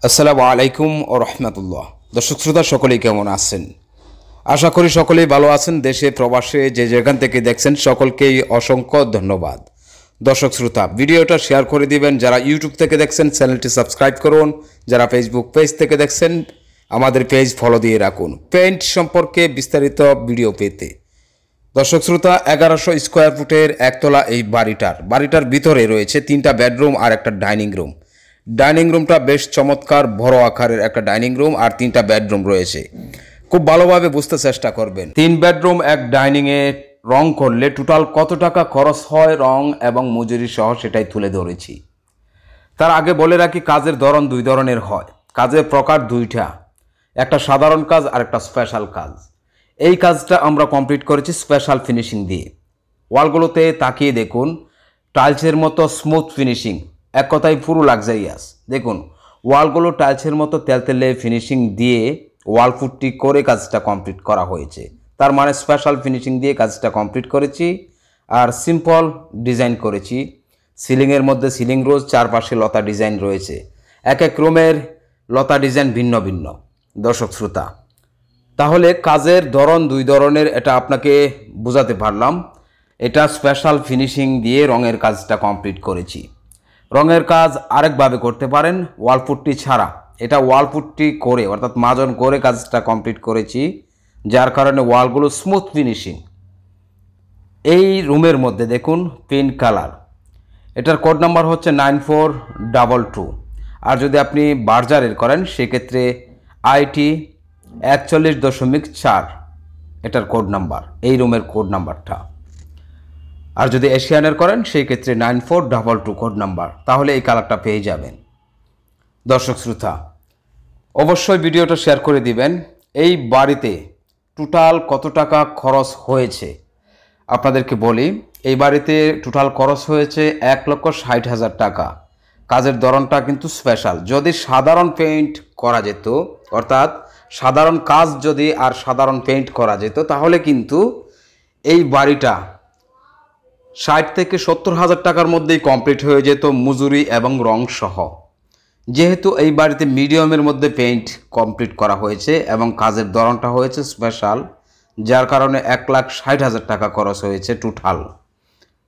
আসসালামু আলাইকুম ও রহমতুল্লাহ। দর্শক শ্রোতা সকলেই কেমন আছেন? আশা করি সকলেই ভালো আছেন। দেশে প্রবাসে যে যেখান থেকে দেখছেন সকলকেই অসংখ্য ধন্যবাদ। দর্শক শ্রোতা, ভিডিওটা শেয়ার করে দিবেন। যারা ইউটিউব থেকে দেখছেন চ্যানেলটি সাবস্ক্রাইব করুন। যারা ফেসবুক পেজ থেকে দেখছেন আমাদের পেজ ফলো দিয়ে রাখুন পেইন্ট সম্পর্কে বিস্তারিত ভিডিও পেতে। দর্শক শ্রোতা, 1100 স্কোয়ার ফুটের একতলা এই বাড়িটার ভিতরে রয়েছে 3টা বেডরুম আর একটা ডাইনিং রুম। ডাইনিং রুমটা বেশ চমৎকার বড় আকারের একটা ডাইনিং রুম আর 3টা বেডরুম রয়েছে। খুব ভালোভাবে বুঝতে চেষ্টা করবেন। 3 বেডরুম এক ডাইনিংয়ে রং করলে টোটাল কত টাকা খরচ হয় রং এবং মজুরি সহ সেটাই তুলে ধরেছি। তার আগে বলে রাখি, কাজের ধরন 2 ধরনের হয়, কাজের প্রকার 2টা, একটা সাধারণ কাজ আর একটা স্পেশাল কাজ। এই কাজটা আমরা কমপ্লিট করেছি স্পেশাল ফিনিশিং দিয়ে। ওয়ালগুলোতে তাকিয়ে দেখুন, টাইলসের মতো স্মুথ ফিনিশিং, এক কথায় পুরো লাক্সারিয়াস। দেখুন ওয়ালগুলো টাইলসের মতো তেলতেলে ফিনিশিং দিয়ে ওয়াল ফুটটি করে কাজটা কমপ্লিট করা হয়েছে। তার মানে স্পেশাল ফিনিশিং দিয়ে কাজটা কমপ্লিট করেছি। আর সিম্পল ডিজাইন করেছি। সিলিংয়ের মধ্যে সিলিং রোজ, চারপাশে লতা ডিজাইন রয়েছে। এক এক রুমের লতা ডিজাইন ভিন্ন ভিন্ন। দর্শক শ্রোতা, তাহলে কাজের ধরন 2 ধরনের, এটা আপনাকে বোঝাতে পারলাম। এটা স্পেশাল ফিনিশিং দিয়ে রঙের কাজটা কমপ্লিট করেছি। রঙের কাজ আরেকভাবে করতে পারেন, ওয়ালপুট্টি ছাড়া। এটা ওয়ালপুট্টি করে অর্থাৎ মাজন করে কাজটা কমপ্লিট করেছি, যার কারণে ওয়ালগুলো স্মুথ ফিনিশিং। এই রুমের মধ্যে দেখুন পিঙ্ক কালার, এটার কোড নাম্বার হচ্ছে 9422। আর যদি আপনি বার্জারের করেন সেক্ষেত্রে IT 41.4 এটার কোড নাম্বার, এই রুমের কোড নাম্বারটা। আর যদি এশিয়ানের করেন সেই ক্ষেত্রে 9422 কোড নাম্বার, তাহলে এই কালারটা পেয়ে যাবেন। দর্শক শ্রোতা, অবশ্যই ভিডিওটা শেয়ার করে দিবেন। এই বাড়িতে টোটাল কত টাকা খরচ হয়েছে আপনাদেরকে বলি। এই বাড়িতে টোটাল খরচ হয়েছে 1,60,000 টাকা। কাজের ধরনটা কিন্তু স্পেশাল। যদি সাধারণ পেইন্ট করা যেত, অর্থাৎ সাধারণ কাজ যদি আর সাধারণ পেইন্ট করা যেত, তাহলে কিন্তু এই বাড়িটা 60 থেকে 70,000 টাকার মধ্যেই কমপ্লিট হয়ে যেত, মজুরি এবং রং সহ। যেহেতু এই বাড়িতে মিডিয়ামের মধ্যে পেইন্ট কমপ্লিট করা হয়েছে এবং কাজের ধরনটা হয়েছে স্পেশাল, যার কারণে 1,60,000 টাকা খরচ হয়েছে টোটাল।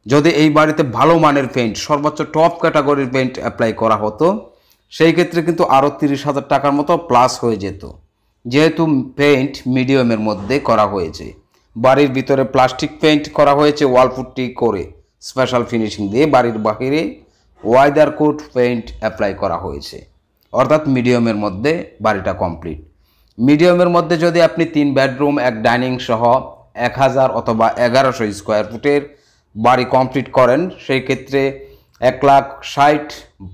যদি এই বাড়িতে ভালো মানের পেইন্ট, সর্বোচ্চ টপ ক্যাটাগরির পেইন্ট অ্যাপ্লাই করা হতো, সেই ক্ষেত্রে কিন্তু আরও 30,000 টাকার মতো প্লাস হয়ে যেত। যেহেতু পেইন্ট মিডিয়ামের মধ্যে করা হয়েছে, বাড়ির ভিতরে প্লাস্টিক পেইন্ট করা হয়েছে ওয়ালপুট্টি করে স্পেশাল ফিনিশিং দিয়ে, বাড়ির বাহিরে ওয়াইদার কোট পেইন্ট অ্যাপ্লাই করা হয়েছে, অর্থাৎ মিডিয়ামের মধ্যে বাড়িটা কমপ্লিট। মিডিয়ামের মধ্যে যদি আপনি 3 বেডরুম এক ডাইনিং সহ 1000 অথবা 1100 স্কোয়ার ফুটের বাড়ি কমপ্লিট করেন, সেই ক্ষেত্রে 1,60,000,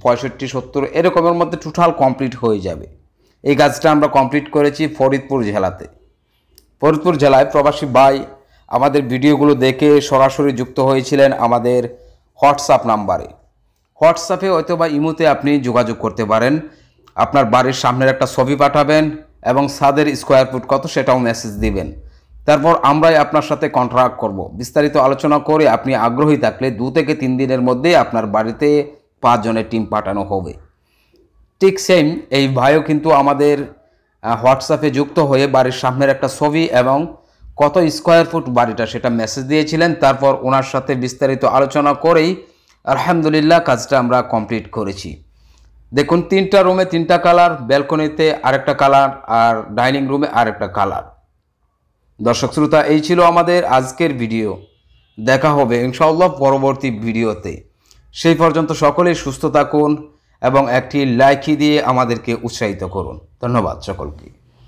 65, 70 এরকমের মধ্যে টোটাল কমপ্লিট হয়ে যাবে। এই কাজটা আমরা কমপ্লিট করেছি ফরিদপুর জেলাতে। ফরিদপুর জেলায় প্রবাসী ভাই আমাদের ভিডিওগুলো দেখে সরাসরি যুক্ত হয়েছিলেন আমাদের হোয়াটসঅ্যাপ নাম্বারে। হোয়াটসঅ্যাপে অথবা ইমোতে আপনি যোগাযোগ করতে পারেন। আপনার বাড়ির সামনের একটা ছবি পাঠাবেন এবং ছাদের স্কোয়ার ফুট কত সেটাও মেসেজ দিবেন। তারপর আমরাই আপনার সাথে কন্ট্রাক্ট করব। বিস্তারিত আলোচনা করে আপনি আগ্রহী থাকলে 2 থেকে 3 দিনের মধ্যে আপনার বাড়িতে 5 জনের টিম পাঠানো হবে। ঠিক সেম এই ভাইও কিন্তু আমাদের হোয়াটসঅ্যাপে যুক্ত হয়ে বাড়ির সামনের একটা ছবি এবং কত স্কোয়ার ফুট বাড়িটা সেটা মেসেজ দিয়েছিলেন। তারপর ওনার সাথে বিস্তারিত আলোচনা করেই আলহামদুলিল্লাহ কাজটা আমরা কমপ্লিট করেছি। দেখুন 3টা রুমে 3টা কালার, ব্যালকনিতে আরেকটা কালার, আর ডাইনিং রুমে আরেকটা কালার। দর্শক শ্রোতা, এই ছিল আমাদের আজকের ভিডিও। দেখা হবে ইনশাআল্লাহ পরবর্তী ভিডিওতে। সেই পর্যন্ত সকলেই সুস্থ থাকুন এবং একটি লাইক দিয়ে আমাদেরকে উৎসাহিত করুন। ধন্যবাদ সকলকে।